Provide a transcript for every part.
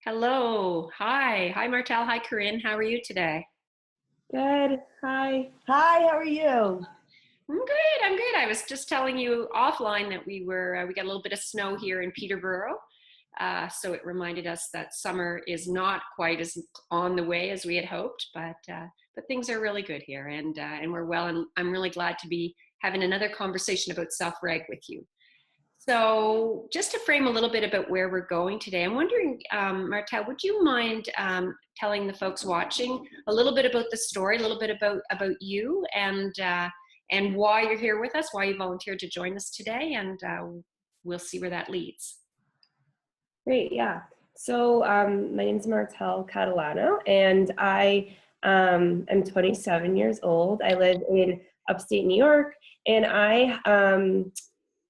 Hello. Hi. Hi, Martel. Hi, Corinne. How are you today? Good. Hi. Hi, how are you? I'm good. I'm good. I was just telling you offline that we got a little bit of snow here in Peterborough. So it reminded us that summer is not quite as on the way as we had hoped, but things are really good here, and we're well. And I'm really glad to be having another conversation about self-reg with you. So, just to frame a little bit about where we're going today, I'm wondering, Martel, would you mind telling the folks watching a little bit about the story, a little bit about you, and why you're here with us, why you volunteered to join us today, and we'll see where that leads. Great, yeah. So my name is Martel Catalano, and I am 27 years old. I live in upstate New York, and I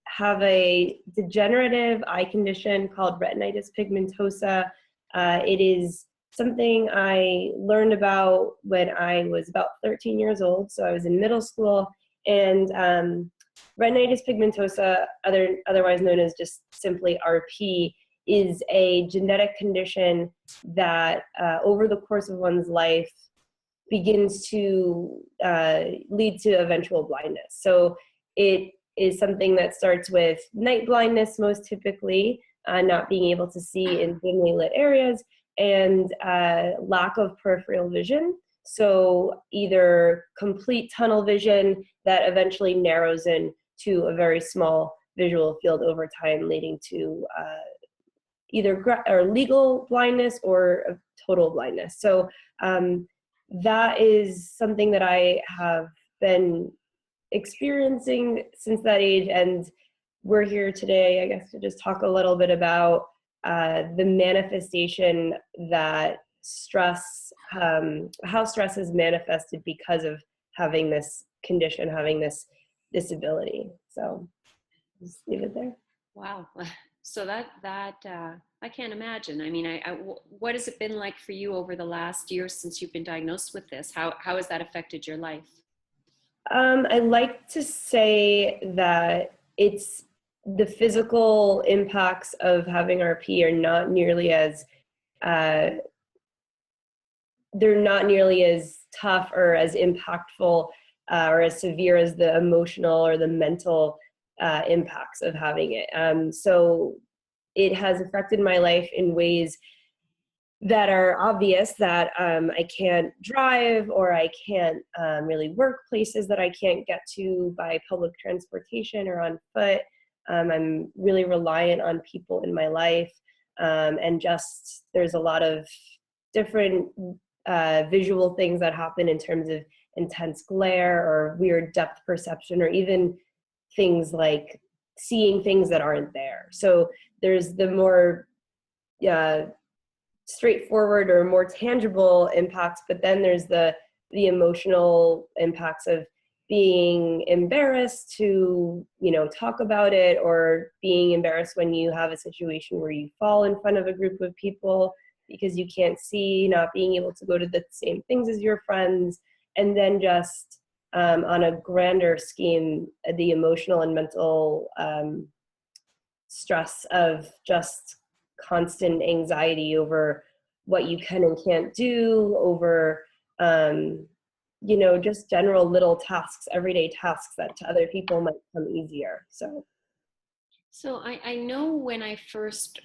have a degenerative eye condition called retinitis pigmentosa. It is something I learned about when I was about 13 years old, so I was in middle school, and retinitis pigmentosa, otherwise known as just simply RP, is a genetic condition that over the course of one's life begins to lead to eventual blindness. So it is something that starts with night blindness, most typically, not being able to see in dimly lit areas, and lack of peripheral vision. So either complete tunnel vision that eventually narrows in to a very small visual field over time, leading to either legal blindness or total blindness. So that is something that I have been experiencing since that age, and we're here today, I guess, to just talk a little bit about the manifestation that stress, how stress is manifested because of having this condition, having this disability. So just leave it there. Wow. So that I can't imagine. I mean, what has it been like for you over the last year since you've been diagnosed with this? How has that affected your life? I like to say that it's the physical impacts of having RP are not nearly as uh, they're not nearly as tough or as impactful or as severe as the emotional or the mental impacts of having it. So it has affected my life in ways that are obvious, that I can't drive, or I can't really work places that I can't get to by public transportation or on foot. I'm really reliant on people in my life, and just there's a lot of different visual things that happen in terms of intense glare or weird depth perception, or even things like seeing things that aren't there. So there's the more straightforward or more tangible impacts, but then there's the emotional impacts of being embarrassed to talk about it, or being embarrassed when you have a situation where you fall in front of a group of people because you can't see, not being able to go to the same things as your friends, and then just on a grander scheme, the emotional and mental stress of just constant anxiety over what you can and can't do, over just general little tasks, everyday tasks that to other people might come easier. So I know when I first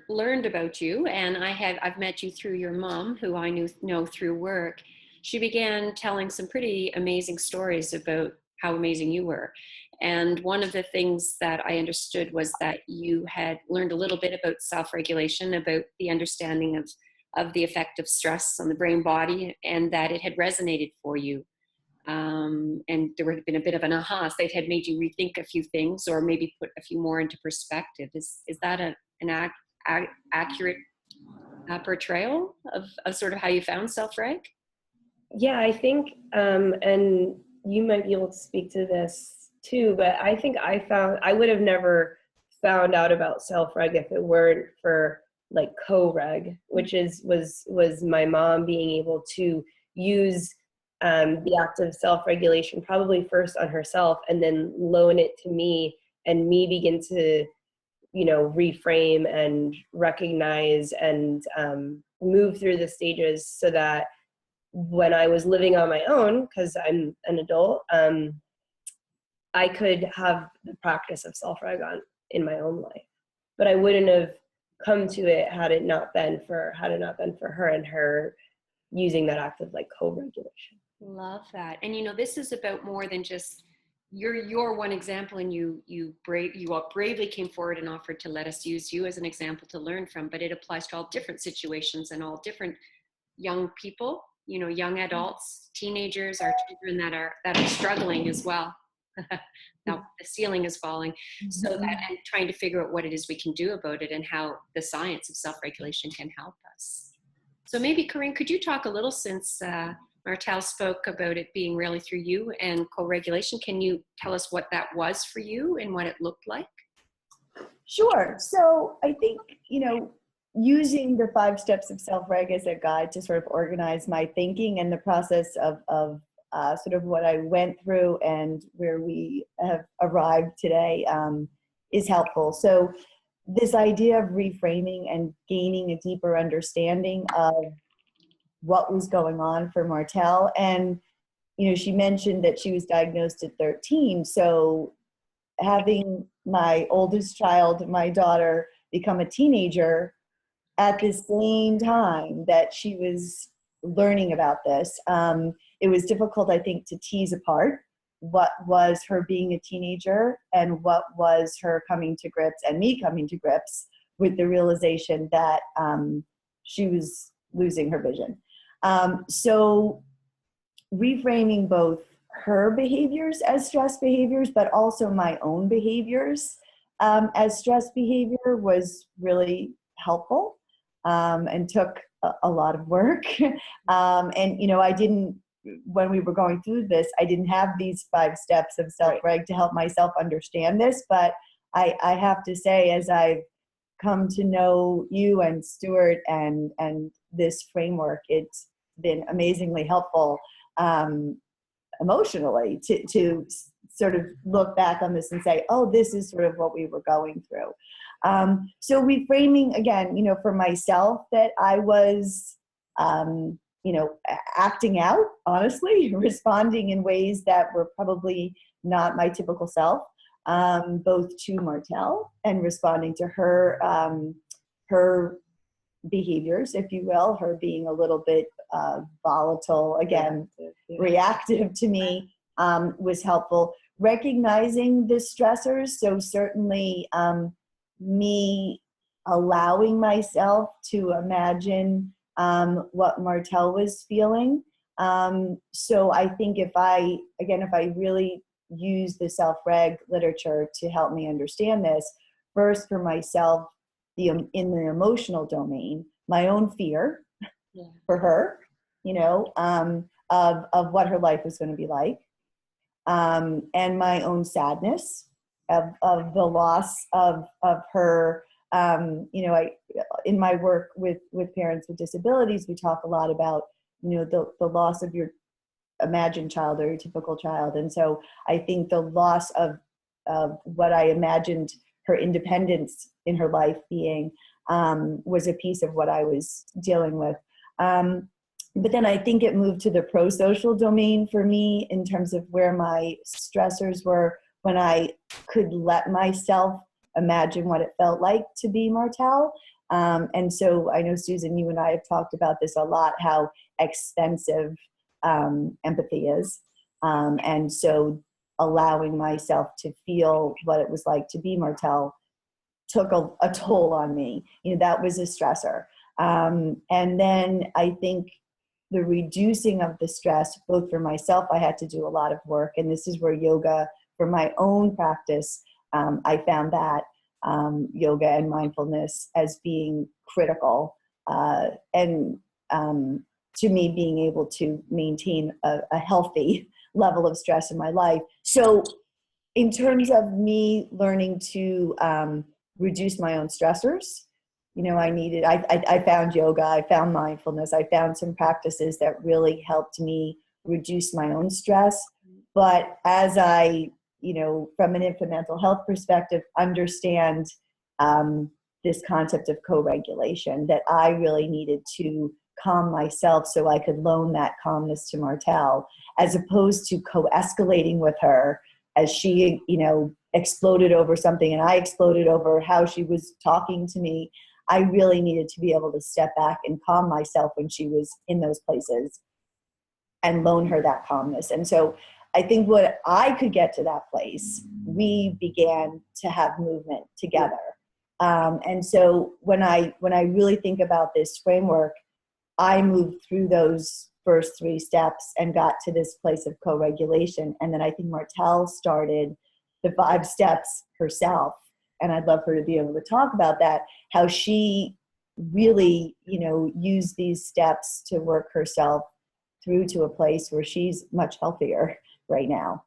learned about you, and I've met you through your mom, who I know through work. She began telling some pretty amazing stories about how amazing you were. And one of the things that I understood was that you had learned a little bit about self-regulation, about the understanding of the effect of stress on the brain body, and that it had resonated for you. And there had been a bit of an aha, so it had made you rethink a few things, or maybe put a few more into perspective. Is that an accurate portrayal of sort of how you found self-reg? Yeah, I think, and you might be able to speak to this too, but I think I would have never found out about self-reg if it weren't for like CoReg, which was my mom being able to use the act of self-regulation, probably first on herself, and then loan it to me, and me begin to reframe and recognize and move through the stages so that when I was living on my own, because I'm an adult, I could have the practice of self-reg on in my own life. But I wouldn't have come to it had it not been for her and her using that act of like co-regulation. Love that. And this is about more than just you're one example, and you bravely came forward and offered to let us use you as an example to learn from, but it applies to all different situations and all different young people, young adults, teenagers, our children that are struggling as well. Now the ceiling is falling. So that, and trying to figure out what it is we can do about it and how the science of self-regulation can help us. So maybe, Corinne, could you talk a little, since Martel spoke about it being really through you and co-regulation, can you tell us what that was for you and what it looked like? Sure. So I think, using the 5 steps of self-reg as a guide to sort of organize my thinking and the process of sort of what I went through and where we have arrived today is helpful. So this idea of reframing and gaining a deeper understanding of what was going on for Martel. And, she mentioned that she was diagnosed at 13. So having my oldest child, my daughter, become a teenager at the same time that she was learning about this, it was difficult, I think, to tease apart what was her being a teenager and what was her coming to grips, and me coming to grips with the realization that she was losing her vision. So reframing both her behaviors as stress behaviors, but also my own behaviors as stress behavior was really helpful and took a lot of work. And, I didn't, when we were going through this, I didn't have these 5 steps of self-reg to help myself understand this, but I have to say, as I've come to know you and Stuart and this framework, it's been amazingly helpful emotionally to sort of look back on this and say, oh, this is sort of what we were going through. So reframing again, for myself, that I was, acting out, honestly, responding in ways that were probably not my typical self, both to Martel and responding to her, her behaviors, if you will, her being a little bit volatile, again, reactive to me, was helpful. Recognizing the stressors, so certainly me allowing myself to imagine what Martel was feeling. So I think if I really use the self-reg literature to help me understand this, first for myself, in the emotional domain, my own fear for her, of what her life was going to be like, and my own sadness of the loss of her. In my work with parents with disabilities, we talk a lot about, the loss of your imagined child or your typical child. And so I think the loss of what I imagined her independence in her life being was a piece of what I was dealing with. But then I think it moved to the pro-social domain for me in terms of where my stressors were when I could let myself imagine what it felt like to be Martel. And so I know, Susan, you and I have talked about this a lot, how expensive empathy is. And so allowing myself to feel what it was like to be Martel took a toll on me. That was a stressor. And then I think the reducing of the stress, both for myself, I had to do a lot of work. And this is where yoga, for my own practice, I found that yoga and mindfulness as being critical. And to me, being able to maintain a healthy level of stress in my life. So in terms of me learning to reduce my own stressors, I found yoga, I found mindfulness, I found some practices that really helped me reduce my own stress. But as I, from an infant mental health perspective, understand this concept of co-regulation, that I really needed to calm myself so I could loan that calmness to Martel, as opposed to co-escalating with her as she, exploded over something and I exploded over how she was talking to me. I really needed to be able to step back and calm myself when she was in those places and loan her that calmness. And so I think when I could get to that place, we began to have movement together. And so when I really think about this framework, I moved through those first 3 steps and got to this place of co-regulation. And then I think Martel started the 5 steps herself. And I'd love her to be able to talk about that, how she really, used these steps to work herself through to a place where she's much healthier right now.